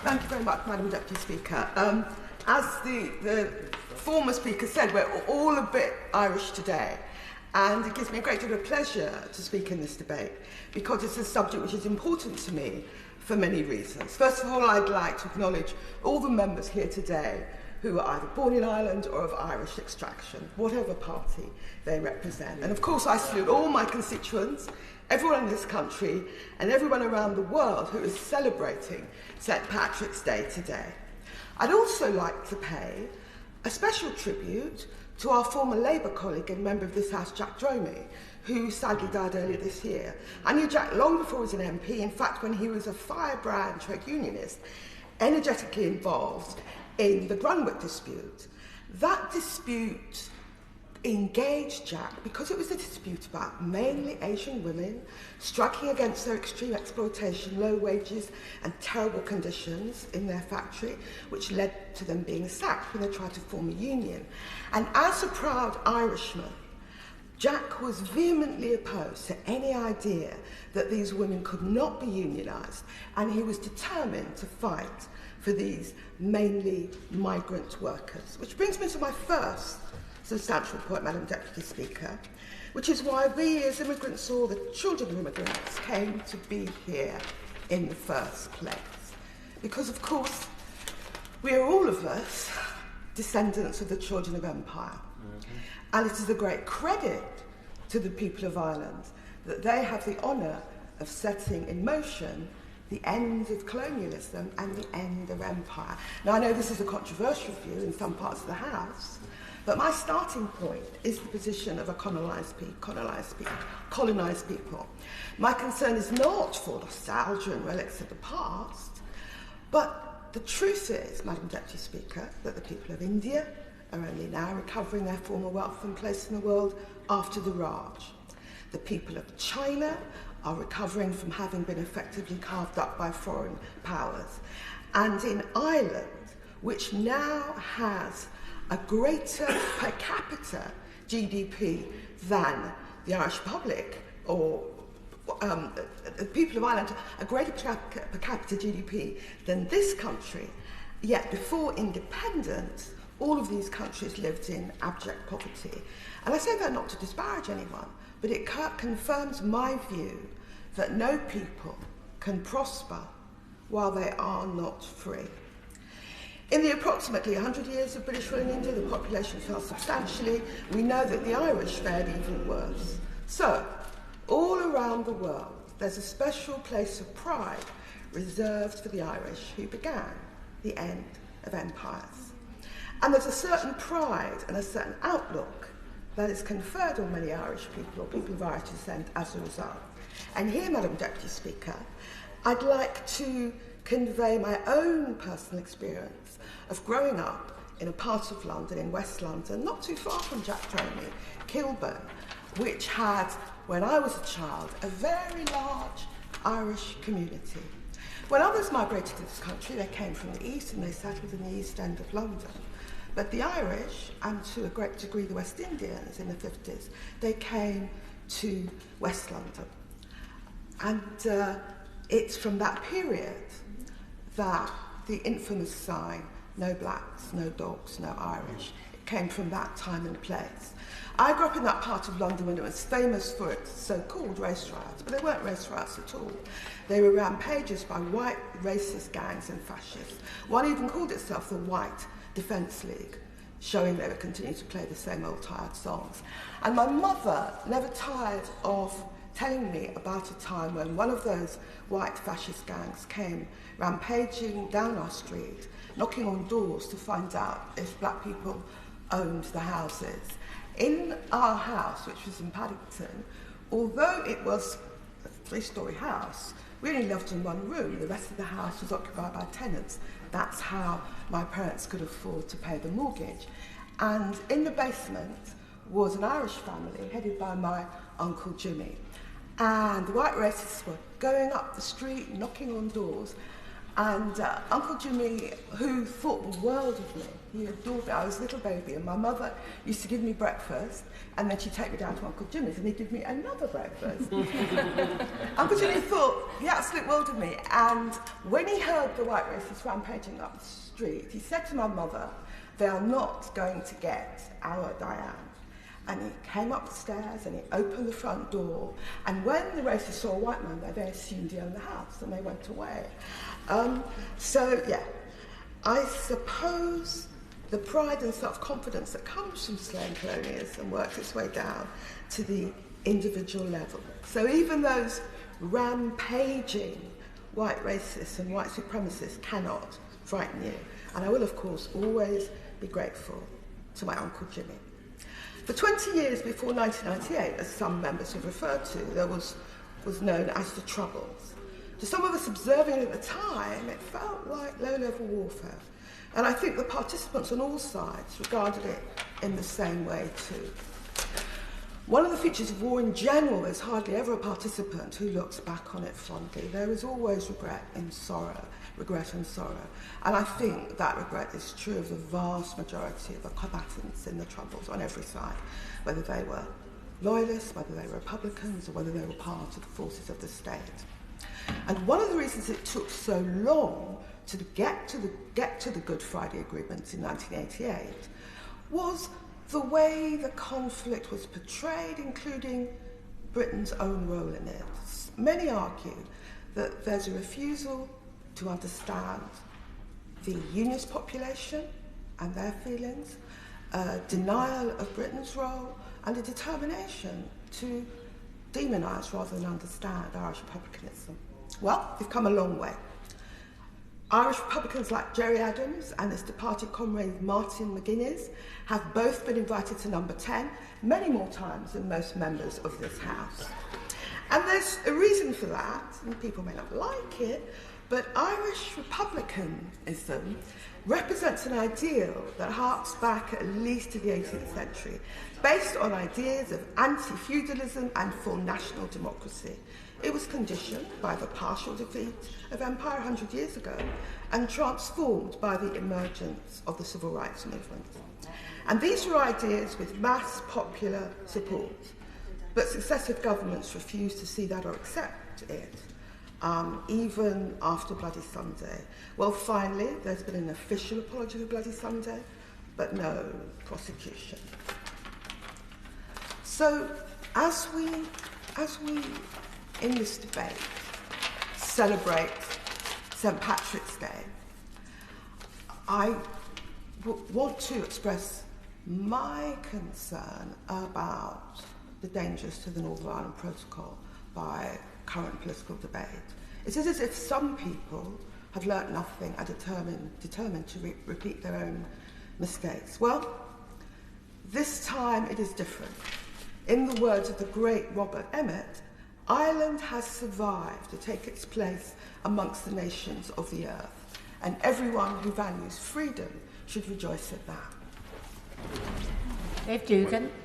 Thank you very much, Madam Deputy Speaker. As the former speaker said, we're all a bit Irish today, and it gives me a great deal of pleasure to speak in this debate because it's a subject which is important to me for many reasons. First of all, I'd like to acknowledge all the members here today who are either born in Ireland or of Irish extraction, whatever party they represent. And of course, I salute all my constituents, everyone in this country, and everyone around the world who is celebrating St. Patrick's Day today. I'd also like to pay a special tribute to our former Labour colleague and member of this House, Jack Dromey, who sadly died earlier this year. I knew Jack long before he was an MP, in fact, when he was a firebrand trade unionist, energetically involved in the Grunwick dispute. That dispute engaged Jack because it was a dispute about mainly Asian women striking against their extreme exploitation, low wages and terrible conditions in their factory, which led to them being sacked when they tried to form a union. And as a proud Irishman, Jack was vehemently opposed to any idea that these women could not be unionised, and he was determined to fight for these mainly migrant workers. Which brings me to my first substantial point, Madam Deputy Speaker, which is why we as immigrants, or the children of immigrants, came to be here in the first place. Because, of course, we are all of us descendants of the children of empire. And it is a great credit to the people of Ireland that they have the honour of setting in motion the end of colonialism and the end of empire. Now, I know this is a controversial view in some parts of the House, but my starting point is the position of a colonised people. My concern is not for nostalgia and relics of the past, but the truth is, Madam Deputy Speaker, that the people of India are only now recovering their former wealth and place in the world after the Raj. The people of China are recovering from having been effectively carved up by foreign powers. And in Ireland, which now has a greater per capita GDP than the Irish Republic, or the people of Ireland, a greater per capita GDP than this country, yet before independence, all of these countries lived in abject poverty. And I say that not to disparage anyone, but it confirms my view that no people can prosper while they are not free. In the approximately 100 years of British rule in India, the population fell substantially. We know that the Irish fared even worse. So, all around the world, there's a special place of pride reserved for the Irish who began the end of empires. And there's a certain pride and a certain outlook that is conferred on many Irish people, or people of Irish descent, as a result. And here, Madam Deputy Speaker, I'd like to convey my own personal experience of growing up in a part of London, in West London, not too far from Jack Dromey, Kilburn, which had, when I was a child, a very large Irish community. When others migrated to this country, they came from the east and they settled in the East End of London. But the Irish, and to a great degree the West Indians in the 50s, they came to West London. And it's from that period that the infamous sign, no blacks, no dogs, no Irish, it came from that time and place. I grew up in that part of London when it was famous for its so-called race riots, but they weren't race riots at all. They were rampages by white racist gangs and fascists. One even called itself the White Defence League, showing they were continuing to play the same old tired songs. And my mother never tired of telling me about a time when one of those white fascist gangs came rampaging down our street, knocking on doors to find out if black people owned the houses. In our house, which was in Paddington, although it was a three-storey house, we only lived in one room. The rest of the house was occupied by tenants. That's how my parents could afford to pay the mortgage. And in the basement was an Irish family headed by my Uncle Jimmy. And the white racists were going up the street, knocking on doors, And Uncle Jimmy, who thought the world of me, he adored me. I was a little baby, and my mother used to give me breakfast, and then she'd take me down to Uncle Jimmy's, and he'd give me another breakfast. Uncle Jimmy thought the absolute world of me, and when he heard the white racists rampaging up the street, he said to my mother, "They are not going to get our Diane." And he came up the stairs and he opened the front door, and when the racists saw a white man there, they assumed he owned the house and they went away. I suppose the pride and self-confidence that comes from slaying colonialism works its way down to the individual level. So even those rampaging white racists and white supremacists cannot frighten you. And I will, of course, always be grateful to my Uncle Jimmy. For 20 years before 1998, as some members have referred to, there was known as the Troubles. To some of us observing it at the time, it felt like low-level warfare. And I think the participants on all sides regarded it in the same way too. One of the features of war in general, there's hardly ever a participant who looks back on it fondly. There is always regret and sorrow. And I think that regret is true of the vast majority of the combatants in the Troubles on every side, whether they were loyalists, whether they were Republicans, or whether they were part of the forces of the state. And one of the reasons it took so long to get to the Good Friday Agreement in 1988 was the way the conflict was portrayed, including Britain's own role in it. Many argue that there's a refusal to understand the Unionist population and their feelings, a denial of Britain's role, and a determination to demonise rather than understand Irish republicanism. Well, they've come a long way. Irish Republicans like Gerry Adams and his departed comrade Martin McGuinness have both been invited to number 10 many more times than most members of this House. And there's a reason for that, and people may not like it, but Irish republicanism represents an ideal that harks back at least to the 18th century, based on ideas of anti-feudalism and full national democracy. It was conditioned by the partial defeat of empire 100 years ago and transformed by the emergence of the civil rights movement. And these were ideas with mass popular support, but successive governments refused to see that or accept it. Even after Bloody Sunday. Well, finally, there's been an official apology for Bloody Sunday, but no prosecution. So, as we, in this debate, celebrate St. Patrick's Day, I want to express my concern about the dangers to the Northern Ireland Protocol by current political debate. It is as if some people have learnt nothing and determined to repeat their own mistakes. Well, this time it is different. In the words of the great Robert Emmet, Ireland has survived to take its place amongst the nations of the earth, and everyone who values freedom should rejoice at that. Dave Dugan.